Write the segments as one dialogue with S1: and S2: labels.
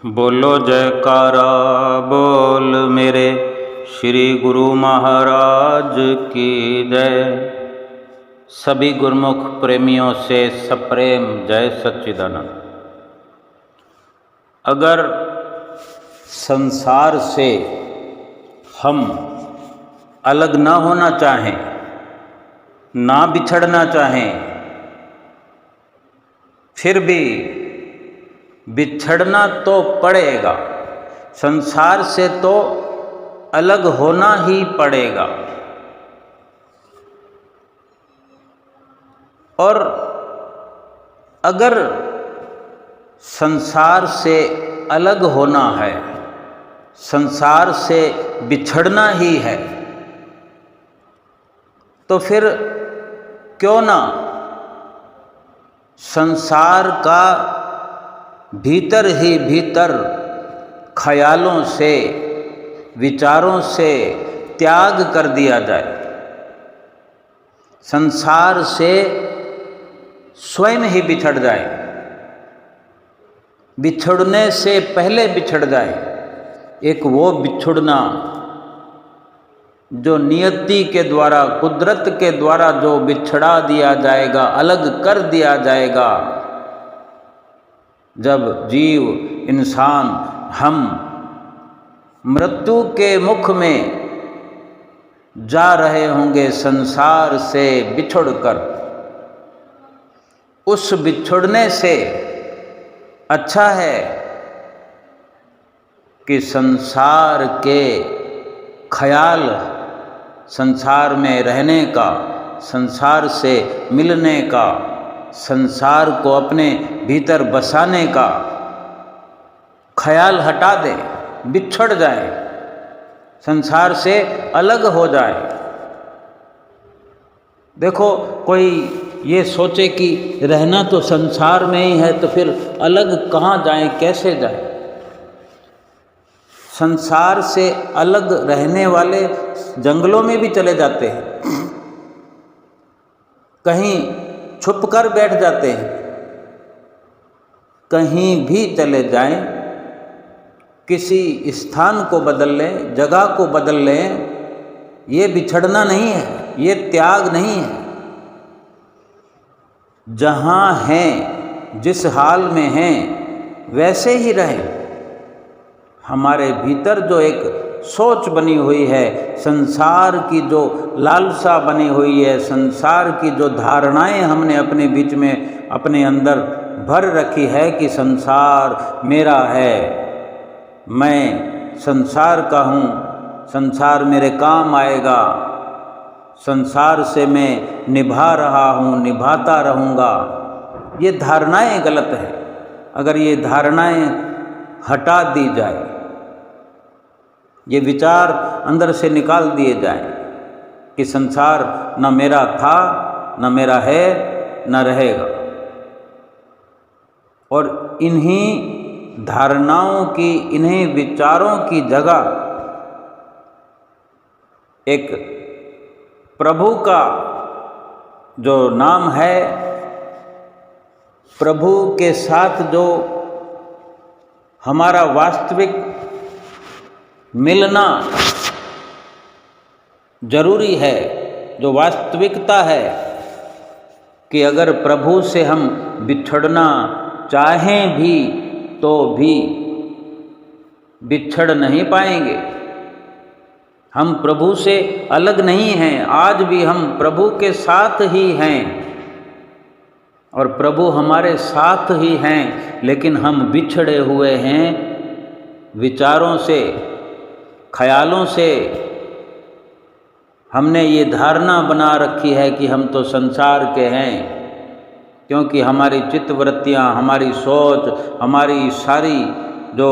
S1: बोलो जयकारा बोल मेरे श्री गुरु महाराज की जय। सभी गुरुमुख प्रेमियों से सप्रेम जय सच्चिदानंद। अगर संसार से हम अलग ना होना चाहें, ना बिछड़ना चाहें, फिर भी बिछड़ना तो पड़ेगा, संसार से तो अलग होना ही पड़ेगा। और अगर संसार से अलग होना है, संसार से बिछड़ना ही है, तो फिर क्यों ना संसार का भीतर ही भीतर ख्यालों से, विचारों से त्याग कर दिया जाए। संसार से स्वयं ही बिछड़ जाए, बिछड़ने से पहले बिछड़ जाए। एक वो बिछुड़ना जो नियति के द्वारा, कुदरत के द्वारा जो बिछड़ा दिया जाएगा, अलग कर दिया जाएगा। जब जीव, इंसान, हम मृत्यु के मुख में जा रहे होंगे संसार से बिछुड़कर, उस बिछुड़ने से अच्छा है कि संसार के ख्याल, संसार में रहने का, संसार से मिलने का, संसार को अपने भीतर बसाने का ख्याल हटा दे, बिछड़ जाए, संसार से अलग हो जाए। देखो, कोई ये सोचे कि रहना तो संसार में ही है, तो फिर अलग कहाँ जाए, कैसे जाए। संसार से अलग रहने वाले जंगलों में भी चले जाते हैं, कहीं छुप कर बैठ जाते हैं। कहीं भी चले जाएं, किसी स्थान को बदल लें, जगह को बदल लें, ये बिछड़ना नहीं है, ये त्याग नहीं है। जहाँ हैं, जिस हाल में हैं, वैसे ही रहें। हमारे भीतर जो एक सोच बनी हुई है, संसार की जो लालसा बनी हुई है, संसार की जो धारणाएं हमने अपने बीच में, अपने अंदर भर रखी है कि संसार मेरा है, मैं संसार का हूँ, संसार मेरे काम आएगा, संसार से मैं निभा रहा हूँ, निभाता रहूँगा, ये धारणाएं गलत है। अगर ये धारणाएं हटा दी जाए, ये विचार अंदर से निकाल दिए जाएं कि संसार न मेरा था, न मेरा है, न रहेगा, और इन्हीं धारणाओं की, इन्हीं विचारों की जगह एक प्रभु का जो नाम है, प्रभु के साथ जो हमारा वास्तविक मिलना जरूरी है, जो वास्तविकता है कि अगर प्रभु से हम बिछड़ना चाहें भी तो भी बिछड़ नहीं पाएंगे। हम प्रभु से अलग नहीं हैं, आज भी हम प्रभु के साथ ही हैं और प्रभु हमारे साथ ही हैं, लेकिन हम बिछड़े हुए हैं विचारों से, ख्यालों से। हमने ये धारणा बना रखी है कि हम तो संसार के हैं, क्योंकि हमारी चित्तवृत्तियाँ, हमारी सोच, हमारी सारी जो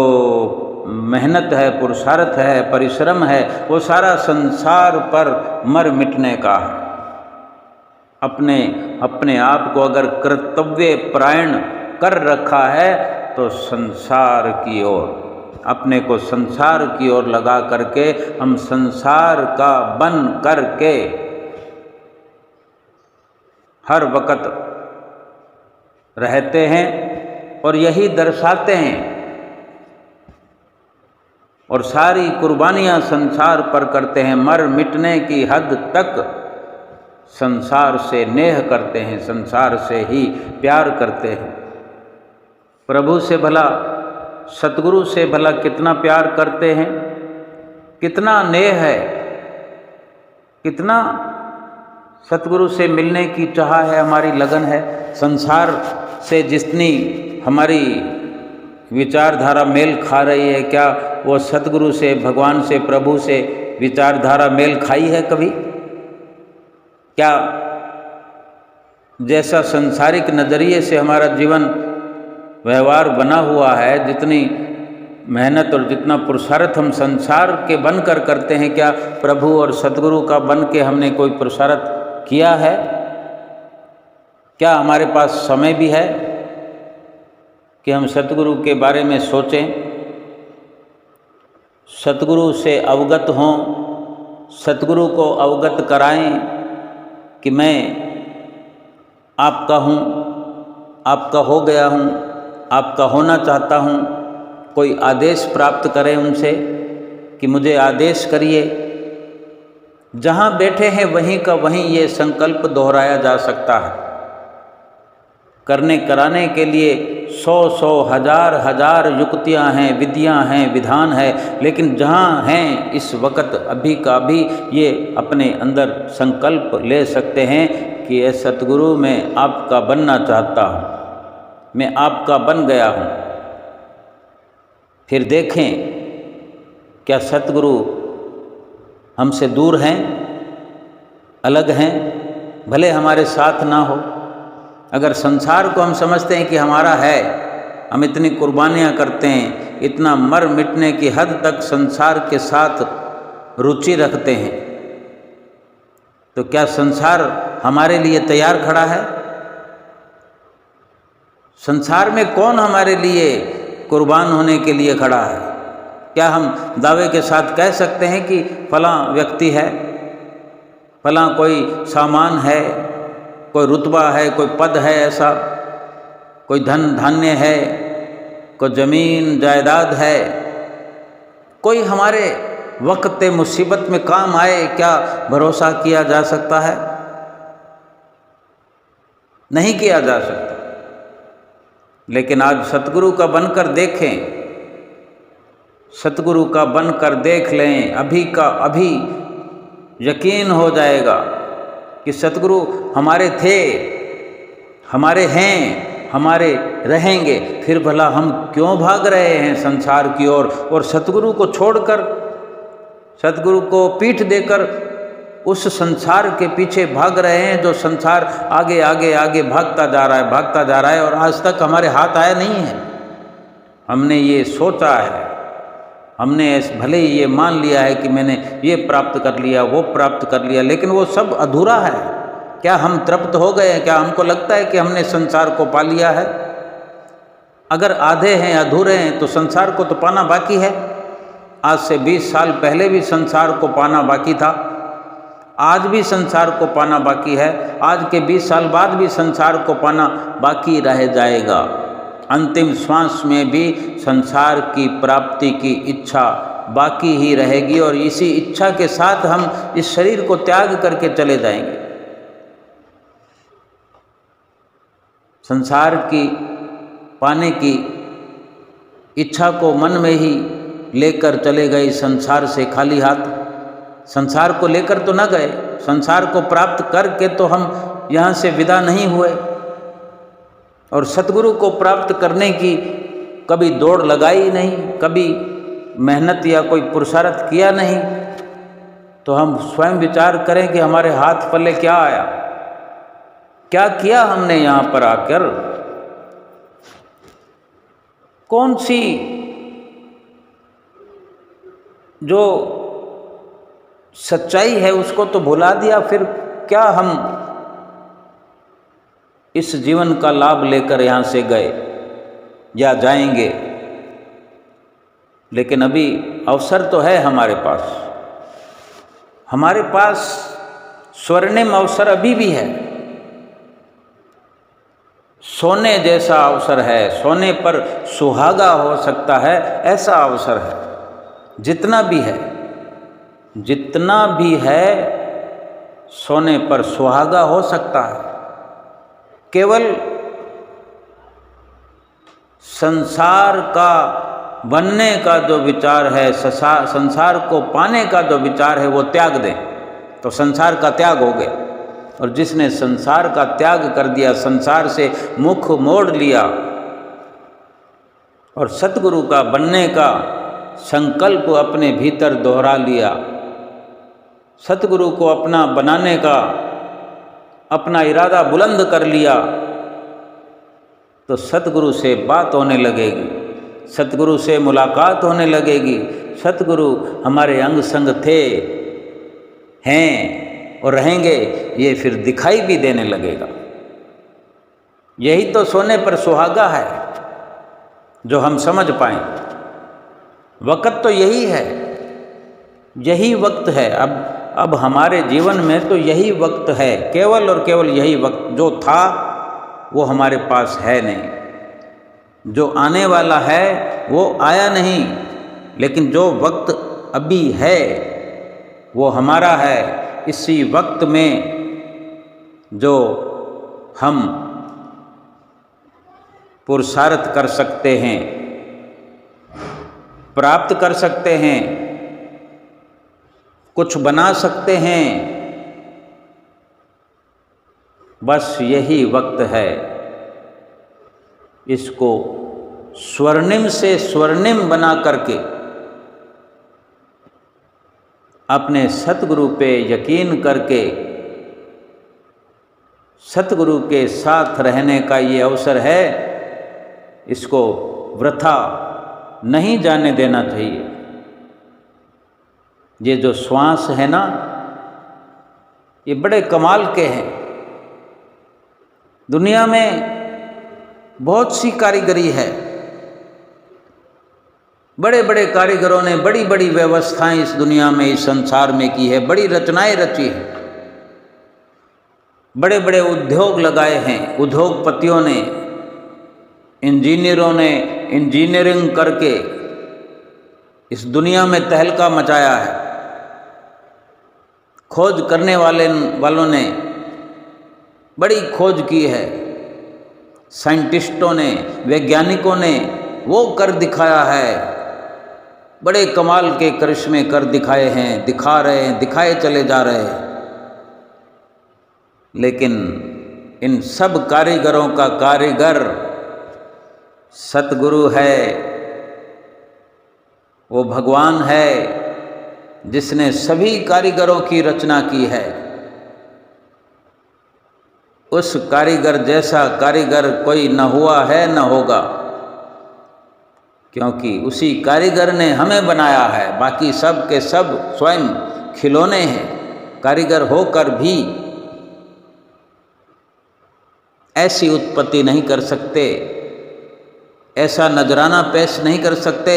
S1: मेहनत है, पुरुषार्थ है, परिश्रम है, वो सारा संसार पर मर मिटने का है। अपने आप को अगर कर्तव्य परायण कर रखा है तो संसार की ओर, अपने को संसार की ओर लगा करके हम संसार का बन करके हर वक्त रहते हैं और यही दर्शाते हैं और सारी कुर्बानियाँ संसार पर करते हैं, मर मिटने की हद तक संसार से नेह करते हैं, संसार से ही प्यार करते हैं। प्रभु से भला, सतगुरु से भला कितना प्यार करते हैं, कितना नेह है, कितना सतगुरु से मिलने की चाह है, हमारी लगन है। संसार से जितनी हमारी विचारधारा मेल खा रही है, क्या वो सतगुरु से, भगवान से, प्रभु से विचारधारा मेल खाई है कभी? क्या जैसा संसारिक नज़रिए से हमारा जीवन व्यवहार बना हुआ है, जितनी मेहनत और जितना पुरुषार्थ हम संसार के बनकर करते हैं, क्या प्रभु और सतगुरु का बन के हमने कोई पुरुषार्थ किया है? क्या हमारे पास समय भी है कि हम सतगुरु के बारे में सोचें, सतगुरु से अवगत हों, सतगुरु को अवगत कराएं कि मैं आपका हूँ, आपका हो गया हूँ, आपका होना चाहता हूँ। कोई आदेश प्राप्त करें उनसे कि मुझे आदेश करिए। जहाँ बैठे हैं वहीं का वहीं ये संकल्प दोहराया जा सकता है। करने कराने के लिए 100 हजार युक्तियाँ हैं, विधियाँ हैं, विधान है, लेकिन जहाँ हैं इस वक्त अभी का अभी ये अपने अंदर संकल्प ले सकते हैं कि ये सतगुरु मैं आपका बनना चाहता हूँ, मैं आपका बन गया हूँ। फिर देखें क्या सतगुरु हमसे दूर हैं, अलग हैं, भले हमारे साथ ना हो। अगर संसार को हम समझते हैं कि हमारा है, हम इतनी कुर्बानियाँ करते हैं, इतना मर मिटने की हद तक संसार के साथ रुचि रखते हैं, तो क्या संसार हमारे लिए तैयार खड़ा है? संसार में कौन हमारे लिए कुर्बान होने के लिए खड़ा है? क्या हम दावे के साथ कह सकते हैं कि फलां व्यक्ति है, फलां कोई सामान है, कोई रुतबा है, कोई पद है, ऐसा कोई धन धान्य है, कोई ज़मीन जायदाद है, कोई हमारे वक्त मुसीबत में काम आए, क्या भरोसा किया जा सकता है? नहीं किया जा सकता। लेकिन आज सतगुरु का बनकर देखें, सतगुरु का बनकर देख लें, अभी का अभी यकीन हो जाएगा कि सतगुरु हमारे थे, हमारे हैं, हमारे रहेंगे। फिर भला हम क्यों भाग रहे हैं संसार की ओर और सतगुरु को छोड़कर, सतगुरु को पीठ देकर उस संसार के पीछे भाग रहे हैं, जो संसार आगे आगे आगे भागता जा रहा है, भागता जा रहा है और आज तक हमारे हाथ आया नहीं है। हमने ये सोचा है, हमने भले ही ये मान लिया है कि मैंने ये प्राप्त कर लिया, वो प्राप्त कर लिया, लेकिन वो सब अधूरा है। क्या हम तृप्त हो गए हैं? क्या हमको लगता है कि हमने संसार को पा लिया है? अगर आधे हैं, अधूरे हैं, तो संसार को तो पाना बाकी है। आज से 20 साल पहले भी संसार को पाना बाकी था, आज भी संसार को पाना बाकी है, आज के 20 साल बाद भी संसार को पाना बाकी रह जाएगा। अंतिम श्वास में भी संसार की प्राप्ति की इच्छा बाकी ही रहेगी और इसी इच्छा के साथ हम इस शरीर को त्याग करके चले जाएंगे। संसार की पाने की इच्छा को मन में ही लेकर चले गए, संसार से खाली हाथ। संसार को लेकर तो न गए, संसार को प्राप्त करके तो हम यहाँ से विदा नहीं हुए और सतगुरु को प्राप्त करने की कभी दौड़ लगाई नहीं, कभी मेहनत या कोई पुरुषार्थ किया नहीं। तो हम स्वयं विचार करें कि हमारे हाथ पल्ले क्या आया, क्या किया हमने यहाँ पर आकर। कौन सी जो सच्चाई है उसको तो भुला दिया, फिर क्या हम इस जीवन का लाभ लेकर यहाँ से गए या जाएंगे। लेकिन अभी अवसर तो है हमारे पास स्वर्णिम अवसर अभी भी है, सोने जैसा अवसर है, सोने पर सुहागा हो सकता है ऐसा अवसर है। जितना भी है सोने पर सुहागा हो सकता है। केवल संसार का बनने का जो विचार है, संसार को पाने का जो विचार है वो त्याग दें तो संसार का त्याग हो गया। और जिसने संसार का त्याग कर दिया, संसार से मुख मोड़ लिया और सतगुरु का बनने का संकल्प अपने भीतर दोहरा लिया, सतगुरु को अपना बनाने का अपना इरादा बुलंद कर लिया, तो सतगुरु से बात होने लगेगी, सतगुरु से मुलाकात होने लगेगी। सतगुरु हमारे अंग संग थे, हैं और रहेंगे, ये फिर दिखाई भी देने लगेगा। यही तो सोने पर सुहागा है जो हम समझ पाएं। वक्त तो यही है, यही वक्त है। अब हमारे जीवन में तो यही वक्त है, केवल और केवल यही वक्त। जो था वो हमारे पास है नहीं, जो आने वाला है वो आया नहीं, लेकिन जो वक्त अभी है वो हमारा है। इसी वक्त में जो हम पुरुषार्थ कर सकते हैं, प्राप्त कर सकते हैं, कुछ बना सकते हैं, बस यही वक्त है। इसको स्वर्णिम से स्वर्णिम बना करके अपने सतगुरु पे यकीन करके सतगुरु के साथ रहने का ये अवसर है, इसको वृथा नहीं जाने देना चाहिए। ये जो श्वास है ना, ये बड़े कमाल के हैं। दुनिया में बहुत सी कारीगरी है, बड़े बड़े कारीगरों ने बड़ी बड़ी व्यवस्थाएं इस दुनिया में, इस संसार में की है, बड़ी रचनाएं रची है, बड़े बड़े उद्योग लगाए हैं, उद्योगपतियों ने, इंजीनियरों ने इंजीनियरिंग करके इस दुनिया में तहलका मचाया है। खोज करने वालों ने बड़ी खोज की है, साइंटिस्टों ने, वैज्ञानिकों ने वो कर दिखाया है, बड़े कमाल के करिश्मे कर दिखाए हैं, दिखा रहे हैं, दिखाए चले जा रहे हैं। लेकिन इन सब कारीगरों का कारीगर सतगुरु है, वो भगवान है जिसने सभी कारीगरों की रचना की है। उस कारीगर जैसा कारीगर कोई न हुआ है न होगा, क्योंकि उसी कारीगर ने हमें बनाया है। बाकी सब के सब स्वयं खिलौने हैं। कारीगर होकर भी ऐसी उत्पत्ति नहीं कर सकते, ऐसा नजराना पेश नहीं कर सकते।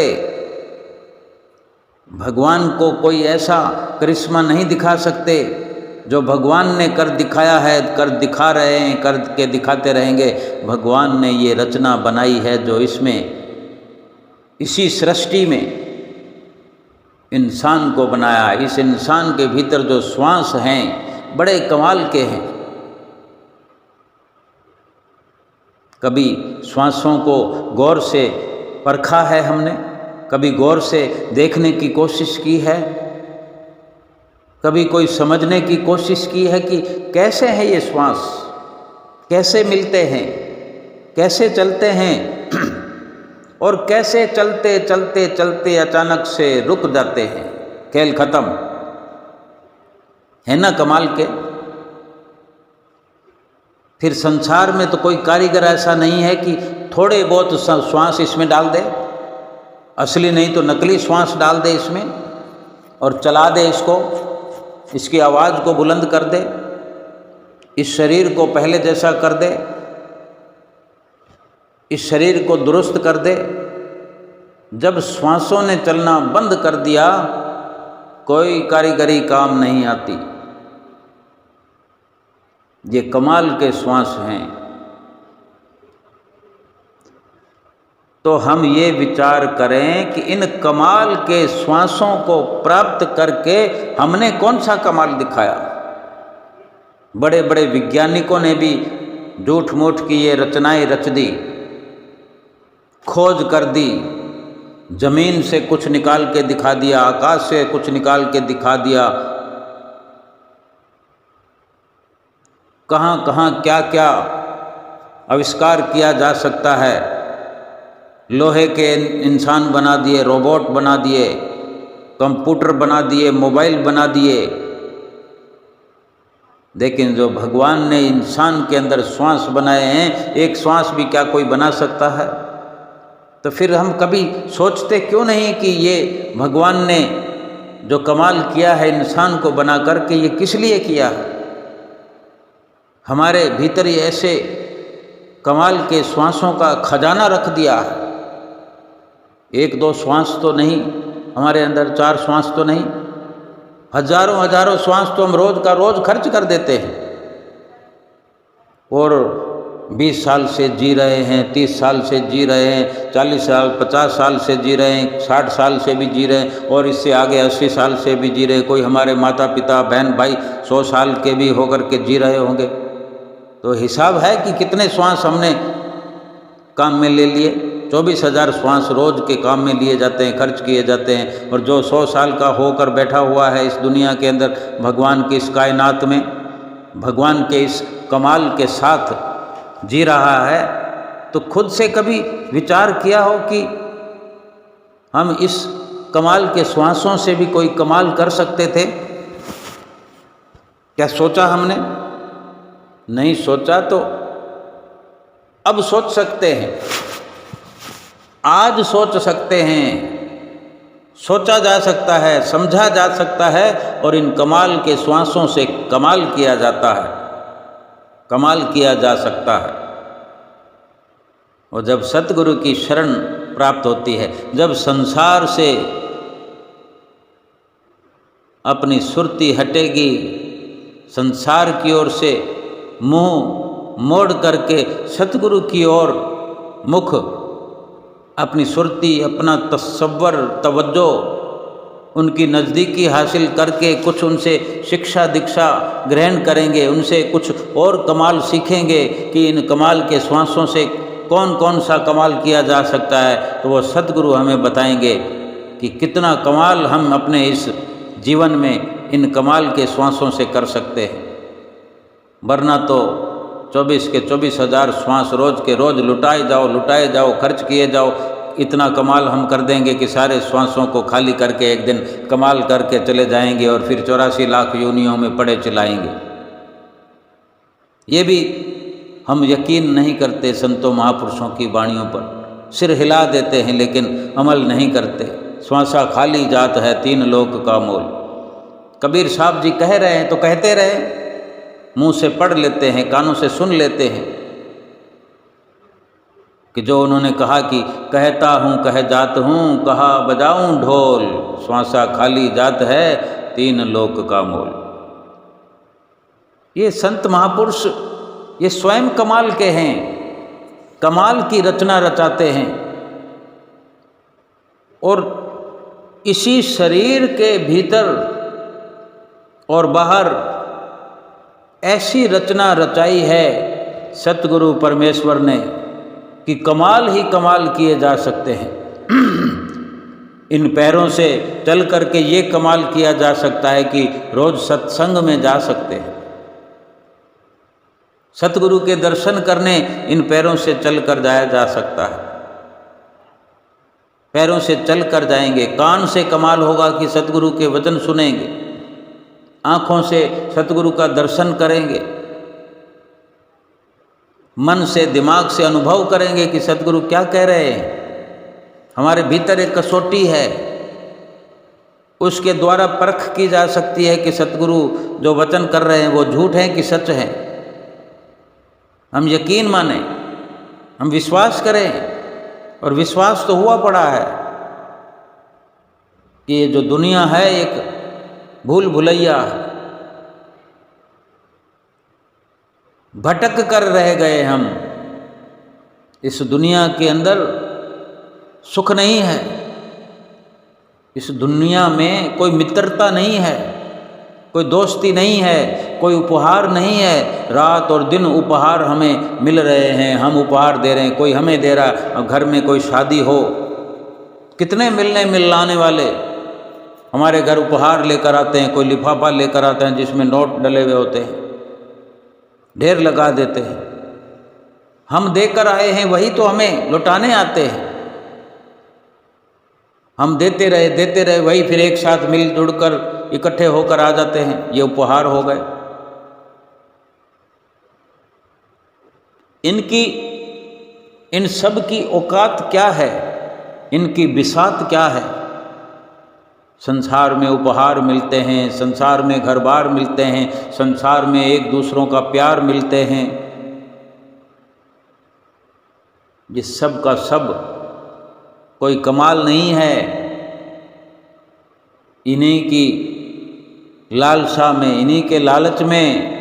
S1: भगवान को कोई ऐसा करिश्मा नहीं दिखा सकते जो भगवान ने कर दिखाया है, कर दिखा रहे हैं, करके दिखाते रहेंगे। भगवान ने ये रचना बनाई है जो इसमें, इसी सृष्टि में इंसान को बनाया। इस इंसान के भीतर जो श्वास हैं बड़े कमाल के हैं। कभी श्वासों को गौर से परखा है हमने, कभी गौर से देखने की कोशिश की है, कभी कोई समझने की कोशिश की है कि कैसे है ये श्वास, कैसे मिलते हैं, कैसे चलते हैं और कैसे चलते चलते चलते अचानक से रुक जाते हैं, खेल खत्म। है ना कमाल के। फिर संसार में तो कोई कारीगर ऐसा नहीं है कि थोड़े बहुत श्वास इसमें डाल दे, असली नहीं तो नकली श्वास डाल दे इसमें और चला दे इसको, इसकी आवाज़ को बुलंद कर दे, इस शरीर को पहले जैसा कर दे, इस शरीर को दुरुस्त कर दे। जब श्वासों ने चलना बंद कर दिया, कोई कारीगरी काम नहीं आती। ये कमाल के श्वास हैं। तो हम ये विचार करें कि इन कमाल के श्वासों को प्राप्त करके हमने कौन सा कमाल दिखाया। बड़े बड़े वैज्ञानिकों ने भी झूठ मूठ की ये रचनाएं रच दी, खोज कर दी, जमीन से कुछ निकाल के दिखा दिया, आकाश से कुछ निकाल के दिखा दिया, कहाँ कहाँ क्या क्या आविष्कार किया जा सकता है। लोहे के इंसान बना दिए, रोबोट बना दिए, कंप्यूटर बना दिए, मोबाइल बना दिए, लेकिन जो भगवान ने इंसान के अंदर श्वास बनाए हैं, एक श्वास भी क्या कोई बना सकता है? तो फिर हम कभी सोचते क्यों नहीं कि ये भगवान ने जो कमाल किया है इंसान को बना करके, ये किस लिए किया है? हमारे भीतर ये ऐसे कमाल के श्वासों का खजाना रख दिया है। एक दो श्वास तो नहीं हमारे अंदर, चार श्वास तो नहीं, हजारों हजारों श्वास तो हम रोज का रोज खर्च कर देते हैं और 20 साल से जी रहे हैं, 30 साल से जी रहे हैं, 40 साल 50 साल से जी रहे हैं, 60 साल से भी जी रहे हैं और इससे आगे 80 साल से भी जी रहे हैं। कोई हमारे माता पिता बहन भाई 100 साल के भी होकर के जी रहे होंगे। तो हिसाब है कि कितने श्वास हमने काम में ले लिए। 24,000 श्वास रोज के काम में लिए जाते हैं, खर्च किए जाते हैं। और जो 100 साल का होकर बैठा हुआ है इस दुनिया के अंदर, भगवान की इस कायनात में, भगवान के इस कमाल के साथ जी रहा है, तो खुद से कभी विचार किया हो कि हम इस कमाल के श्वासों से भी कोई कमाल कर सकते थे? क्या सोचा हमने? नहीं सोचा। तो अब सोच सकते हैं, आज सोच सकते हैं, सोचा जा सकता है, समझा जा सकता है और इन कमाल के श्वासों से कमाल किया जाता है, कमाल किया जा सकता है। और जब सतगुरु की शरण प्राप्त होती है, जब संसार से अपनी सुरती हटेगी, संसार की ओर से मुंह मोड़ करके सतगुरु की ओर मुख, अपनी सुरती, अपना तसव्वुर, तवज्जो, उनकी नज़दीकी हासिल करके कुछ उनसे शिक्षा दीक्षा ग्रहण करेंगे, उनसे कुछ और कमाल सीखेंगे कि इन कमाल के श्वासों से कौन कौन सा कमाल किया जा सकता है, तो वो सतगुरु हमें बताएंगे कि कितना कमाल हम अपने इस जीवन में इन कमाल के श्वासों से कर सकते हैं। वरना तो 24 के 24,000 श्वास रोज के रोज लुटाए जाओ, खर्च किए जाओ। इतना कमाल हम कर देंगे कि सारे श्वासों को खाली करके एक दिन कमाल करके चले जाएंगे और फिर 84 लाख योनियों में पड़े चिल्लाएंगे। ये भी हम यकीन नहीं करते संतों महापुरुषों की वाणियों पर, सिर हिला देते हैं लेकिन अमल नहीं करते। श्वासा खाली जात है 3 लोक का मोल। कबीर साहब जी कह रहे हैं तो कहते रहे, मुंह से पढ़ लेते हैं, कानों से सुन लेते हैं कि जो उन्होंने कहा कि कहता हूँ कह जात हूँ, कहा बजाऊं ढोल, श्वासा खाली जात है 3 लोक का मोल। ये संत महापुरुष ये स्वयं कमाल के हैं, कमाल की रचना रचाते हैं और इसी शरीर के भीतर और बाहर ऐसी रचना रचाई है सतगुरु परमेश्वर ने कि कमाल ही कमाल किए जा सकते हैं। इन पैरों से चल करके ये कमाल किया जा सकता है कि रोज सत्संग में जा सकते हैं। सतगुरु के दर्शन करने इन पैरों से चल कर जाया जा सकता है। पैरों से चल कर जाएंगे। कान से कमाल होगा कि सतगुरु के वचन सुनेंगे। आँखों से सतगुरु का दर्शन करेंगे। मन से, दिमाग से अनुभव करेंगे कि सतगुरु क्या कह रहे हैं। हमारे भीतर एक कसौटी है, उसके द्वारा परख की जा सकती है कि सतगुरु जो वचन कर रहे हैं वो झूठ है कि सच है। हम यकीन माने, हम विश्वास करें। और विश्वास तो हुआ पड़ा है कि ये जो दुनिया है एक भूल भुलैया, भटक कर रह गए हम। इस दुनिया के अंदर सुख नहीं है, इस दुनिया में कोई मित्रता नहीं है, कोई दोस्ती नहीं है, कोई उपहार नहीं है। रात और दिन उपहार हमें मिल रहे हैं, हम उपहार दे रहे हैं, कोई हमें दे रहा। अब घर में कोई शादी हो, कितने मिलने मिलाने वाले हमारे घर उपहार लेकर आते हैं, कोई लिफाफा लेकर आते हैं जिसमें नोट डले हुए होते हैं, ढेर लगा देते हैं। हम देकर आए हैं वही तो हमें लौटाने आते हैं। हम देते रहे वही फिर एक साथ मिलजुल कर इकट्ठे होकर आ जाते हैं। ये उपहार हो गए। इन सब की औकात क्या है, इनकी बिसात क्या है। संसार में उपहार मिलते हैं, संसार में घर बार मिलते हैं, संसार में एक दूसरों का प्यार मिलते हैं। ये सब का सब कोई कमाल नहीं है। इन्हीं की लालसा में, इन्हीं के लालच में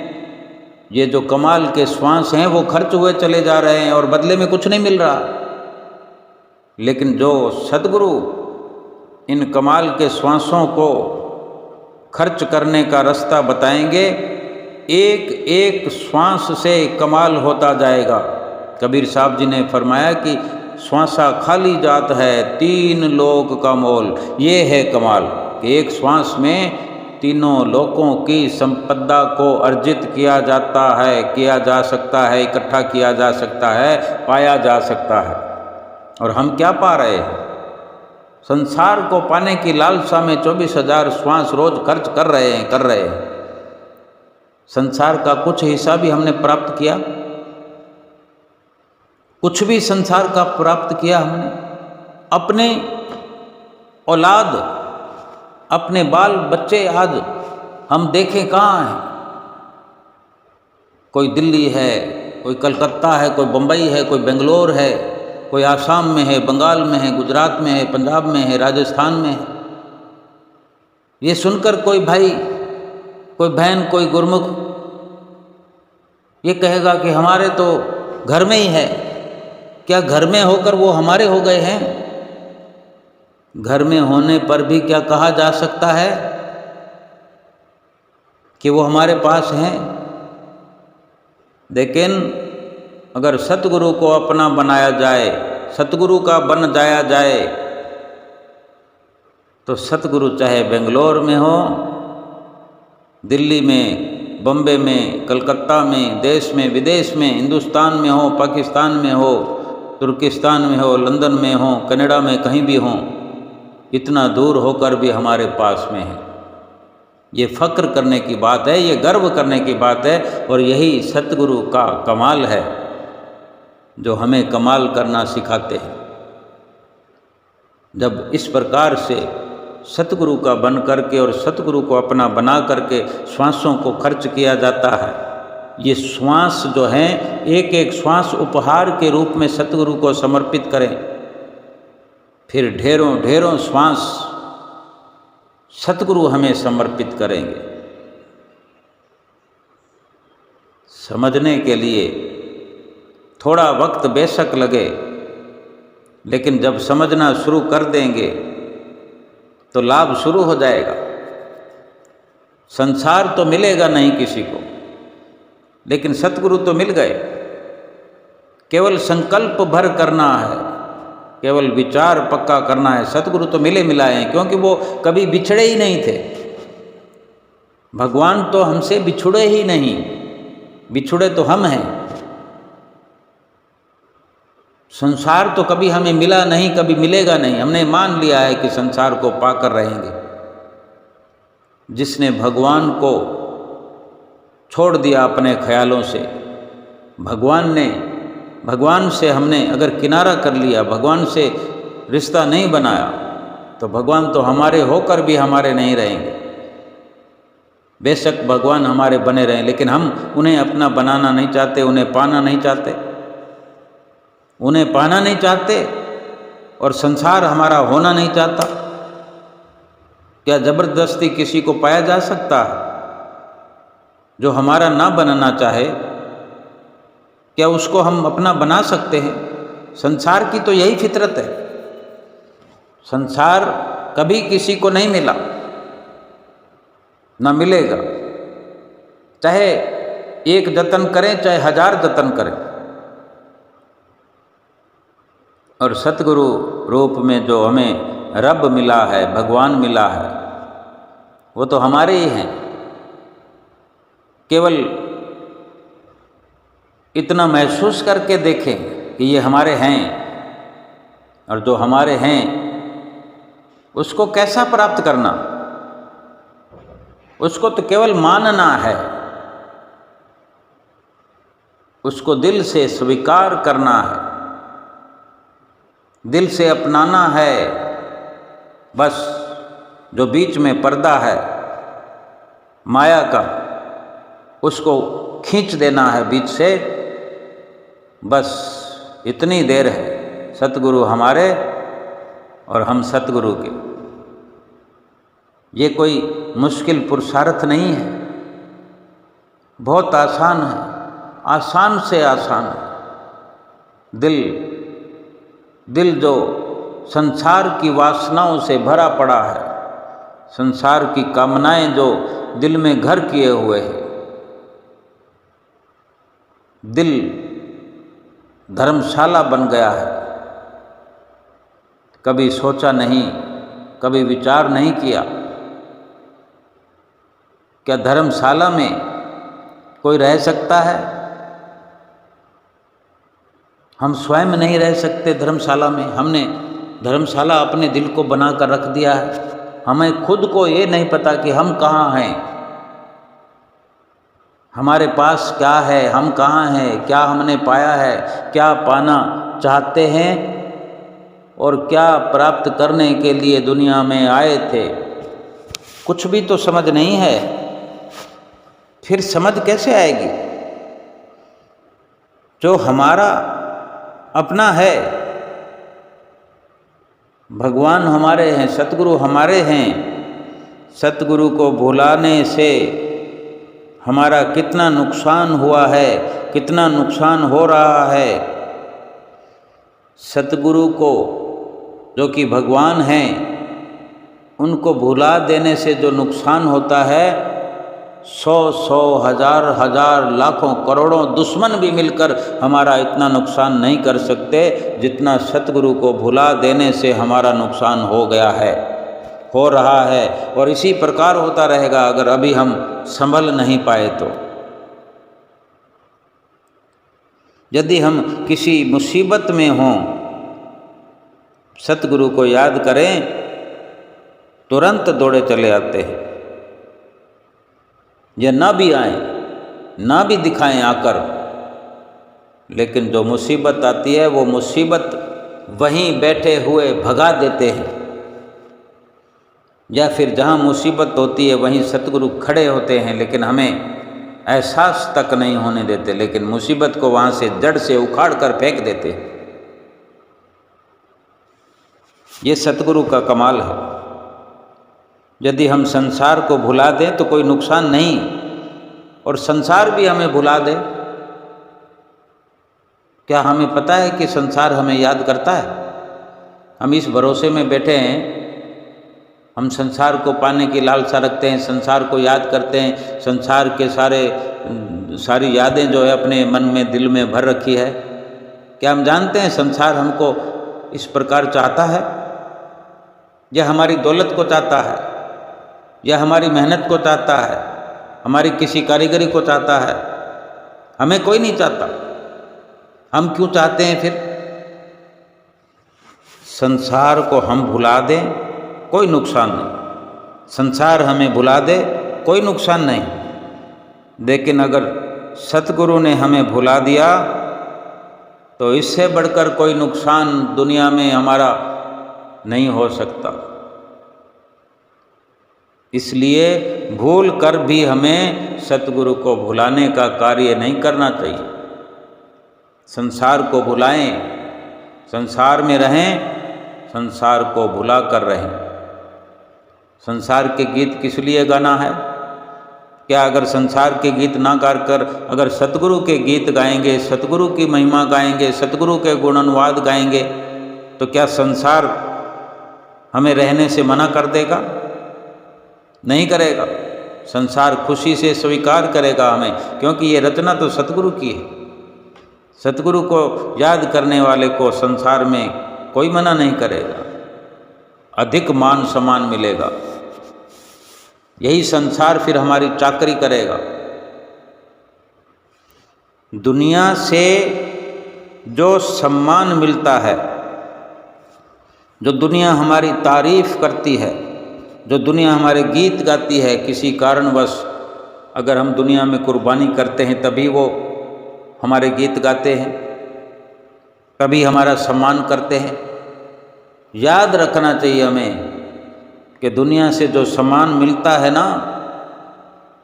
S1: ये जो कमाल के श्वास हैं वो खर्च हुए चले जा रहे हैं और बदले में कुछ नहीं मिल रहा। लेकिन जो सद्गुरु इन कमाल के श्वासों को खर्च करने का रास्ता बताएंगे, एक एक श्वास से कमाल होता जाएगा। कबीर साहब जी ने फरमाया कि श्वासा खाली जात है, 3 लोक का मोल। ये है कमाल कि एक श्वास में तीनों लोकों की संपदा को अर्जित किया जाता है, किया जा सकता है, इकट्ठा किया जा सकता है, पाया जा सकता है। और हम क्या पा रहे हैं? संसार को पाने की लालसा में 24,000 श्वास रोज खर्च कर रहे हैं। संसार का कुछ हिस्सा भी हमने प्राप्त किया? कुछ भी संसार का प्राप्त किया हमने? अपने औलाद, अपने बाल बच्चे आज हम देखें कहाँ हैं? कोई दिल्ली है, कोई कलकत्ता है, कोई बम्बई है, कोई बेंगलोर है, कोई आसाम में है, बंगाल में है, गुजरात में है, पंजाब में है, राजस्थान में है। ये सुनकर कोई भाई, कोई बहन, कोई गुरमुख ये कहेगा कि हमारे तो घर में ही है। क्या घर में होकर वो हमारे हो गए हैं? घर में होने पर भी क्या कहा जा सकता है कि वो हमारे पास हैं? लेकिन अगर सतगुरु को अपना बनाया जाए, सतगुरु का बन जाया जाए, तो सतगुरु चाहे बेंगलोर में हो, दिल्ली में, बम्बे में, कलकत्ता में, देश में, विदेश में, हिंदुस्तान में हो, पाकिस्तान में हो, तुर्किस्तान में हो, लंदन में हो, कनाडा में, कहीं भी हो, इतना दूर होकर भी हमारे पास में है। ये फ़क्र करने की बात है, ये गर्व करने की बात है। और यही सतगुरु का कमाल है जो हमें कमाल करना सिखाते हैं। जब इस प्रकार से सतगुरु का बन करके और सतगुरु को अपना बना करके श्वासों को खर्च किया जाता है, ये श्वास जो हैं एक एक श्वास उपहार के रूप में सतगुरु को समर्पित करें, फिर ढेरों ढेरों श्वास सतगुरु हमें समर्पित करेंगे। समझने के लिए थोड़ा वक्त बेशक लगे, लेकिन जब समझना शुरू कर देंगे तो लाभ शुरू हो जाएगा। संसार तो मिलेगा नहीं किसी को, लेकिन सतगुरु तो मिल गए। केवल संकल्प भर करना है, केवल विचार पक्का करना है। सतगुरु तो मिले मिलाए हैं, क्योंकि वो कभी बिछड़े ही नहीं थे। भगवान तो हमसे बिछुड़े ही नहीं, बिछुड़े तो हम हैं। संसार तो कभी हमें मिला नहीं, कभी मिलेगा नहीं। हमने मान लिया है कि संसार को पाकर रहेंगे। जिसने भगवान को छोड़ दिया अपने ख्यालों से, भगवान से हमने अगर किनारा कर लिया, भगवान से रिश्ता नहीं बनाया, तो भगवान तो हमारे होकर भी हमारे नहीं रहेंगे। बेशक भगवान हमारे बने रहें, लेकिन हम उन्हें अपना बनाना नहीं चाहते, उन्हें पाना नहीं चाहते, उन्हें पाना नहीं चाहते, और संसार हमारा होना नहीं चाहता। क्या जबरदस्ती किसी को पाया जा सकता है? जो हमारा ना बनना चाहे, क्या उसको हम अपना बना सकते हैं? संसार की तो यही फितरत है। संसार कभी किसी को नहीं मिला, ना मिलेगा, चाहे एक जतन करें चाहे 1000 जतन करें। और सतगुरु रूप में जो हमें रब मिला है, भगवान मिला है, वो तो हमारे ही हैं। केवल इतना महसूस करके देखें कि ये हमारे हैं, और जो हमारे हैं उसको कैसा प्राप्त करना, उसको तो केवल मानना है, उसको दिल से स्वीकार करना है, दिल से अपनाना है। बस जो बीच में पर्दा है माया का, उसको खींच देना है बीच से। बस इतनी देर है, सतगुरु हमारे और हम सतगुरु के। ये कोई मुश्किल पुरुषार्थ नहीं है, बहुत आसान है, आसान से आसान है। दिल जो संसार की वासनाओं से भरा पड़ा है, संसार की कामनाएं जो दिल में घर किए हुए हैं, दिल धर्मशाला बन गया है। कभी सोचा नहीं, कभी विचार नहीं किया, क्या धर्मशाला में कोई रह सकता है? हम स्वयं नहीं रह सकते धर्मशाला में। हमने धर्मशाला अपने दिल को बना कर रख दिया है। हमें खुद को ये नहीं पता कि हम कहाँ हैं, हमारे पास क्या है, हम कहाँ हैं, क्या हमने पाया है, क्या पाना चाहते हैं और क्या प्राप्त करने के लिए दुनिया में आए थे। कुछ भी तो समझ नहीं है, फिर समझ कैसे आएगी? जो हमारा अपना है, भगवान हमारे हैं, सतगुरु हमारे हैं। सतगुरु को भुलाने से हमारा कितना नुकसान हुआ है, कितना नुकसान हो रहा है। सतगुरु को जो कि भगवान हैं, उनको भुला देने से जो नुकसान होता है, 100 हजार लाखों करोड़ों दुश्मन भी मिलकर हमारा इतना नुकसान नहीं कर सकते जितना सतगुरु को भुला देने से हमारा नुकसान हो गया है, हो रहा है, और इसी प्रकार होता रहेगा अगर अभी हम संभल नहीं पाए तो। यदि हम किसी मुसीबत में हों, सतगुरु को याद करें, तुरंत दौड़े चले आते हैं। ये ना भी आए, ना भी दिखाएं आकर, लेकिन जो मुसीबत आती है वो मुसीबत वहीं बैठे हुए भगा देते हैं। या फिर जहाँ मुसीबत होती है वहीं सतगुरु खड़े होते हैं, लेकिन हमें एहसास तक नहीं होने देते, लेकिन मुसीबत को वहाँ से जड़ से उखाड़ कर फेंक देते हैं। ये सतगुरु का कमाल है। यदि हम संसार को भुला दें तो कोई नुकसान नहीं, और संसार भी हमें भुला दे, क्या हमें पता है कि संसार हमें याद करता है? हम इस भरोसे में बैठे हैं, हम संसार को पाने की लालसा रखते हैं, संसार को याद करते हैं, संसार के सारी यादें जो है अपने मन में, दिल में भर रखी है। क्या हम जानते हैं संसार हमको इस प्रकार चाहता है? यह हमारी दौलत को चाहता है, यह हमारी मेहनत को चाहता है, हमारी किसी कारीगरी को चाहता है? हमें कोई नहीं चाहता। हम क्यों चाहते हैं फिर? संसार को हम भुला दें, कोई नुकसान नहीं। संसार हमें भुला दे, कोई नुकसान नहीं। लेकिन अगर सतगुरु ने हमें भुला दिया तो इससे बढ़कर कोई नुकसान दुनिया में हमारा नहीं हो सकता। इसलिए भूल कर भी हमें सतगुरु को भुलाने का कार्य नहीं करना चाहिए। संसार को भुलाएं, संसार में रहें, संसार को भुला कर रहें। संसार के गीत किस लिए गाना है? क्या अगर संसार के गीत ना गाकर अगर सतगुरु के गीत गाएंगे, सतगुरु की महिमा गाएंगे, सतगुरु के गुणानुवाद गाएंगे, तो क्या संसार हमें रहने से मना कर देगा? नहीं करेगा। संसार खुशी से स्वीकार करेगा हमें, क्योंकि ये रचना तो सतगुरु की है। सतगुरु को याद करने वाले को संसार में कोई मना नहीं करेगा, अधिक मान सम्मान मिलेगा। यही संसार फिर हमारी चाकरी करेगा। दुनिया से जो सम्मान मिलता है, जो दुनिया हमारी तारीफ करती है, जो दुनिया हमारे गीत गाती है, किसी कारणवश अगर हम दुनिया में कुर्बानी करते हैं तभी वो हमारे गीत गाते हैं, तभी हमारा सम्मान करते हैं। याद रखना चाहिए हमें कि दुनिया से जो सम्मान मिलता है ना,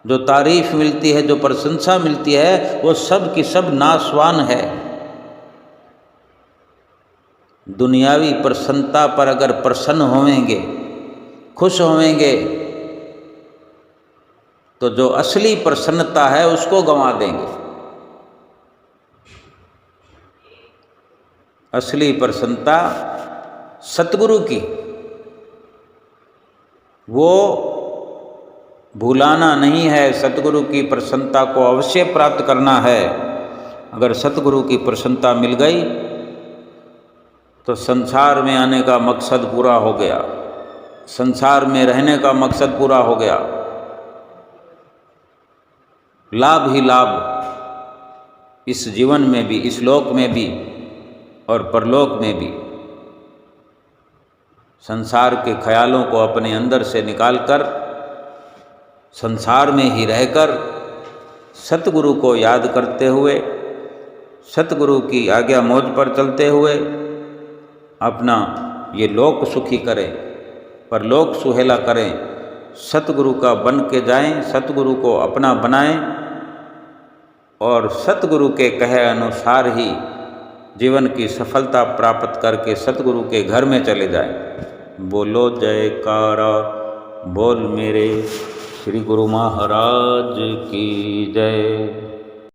S1: जो तारीफ मिलती है, जो प्रशंसा मिलती है, वो सब की सब नाशवान है। दुनियावी प्रसन्नता पर अगर प्रसन्न होवेंगे, खुश होवेंगे, तो जो असली प्रसन्नता है उसको गंवा देंगे। असली प्रसन्नता सतगुरु की, वो भूलाना नहीं है। सतगुरु की प्रसन्नता को अवश्य प्राप्त करना है। अगर सतगुरु की प्रसन्नता मिल गई तो संसार में आने का मकसद पूरा हो गया, संसार में रहने का मकसद पूरा हो गया। लाभ ही लाभ इस जीवन में भी, इस लोक में भी और परलोक में भी। संसार के ख्यालों को अपने अंदर से निकालकर, संसार में ही रहकर सतगुरु को याद करते हुए, सतगुरु की आज्ञा मौज पर चलते हुए अपना ये लोक सुखी करें, परलोक सुहेला करें। सतगुरु का बन के जाएं, सतगुरु को अपना बनाएं और सतगुरु के कहे अनुसार ही जीवन की सफलता प्राप्त करके सतगुरु के घर में चले जाएं। बोलो जयकारा बोल मेरे श्री गुरु महाराज की जय।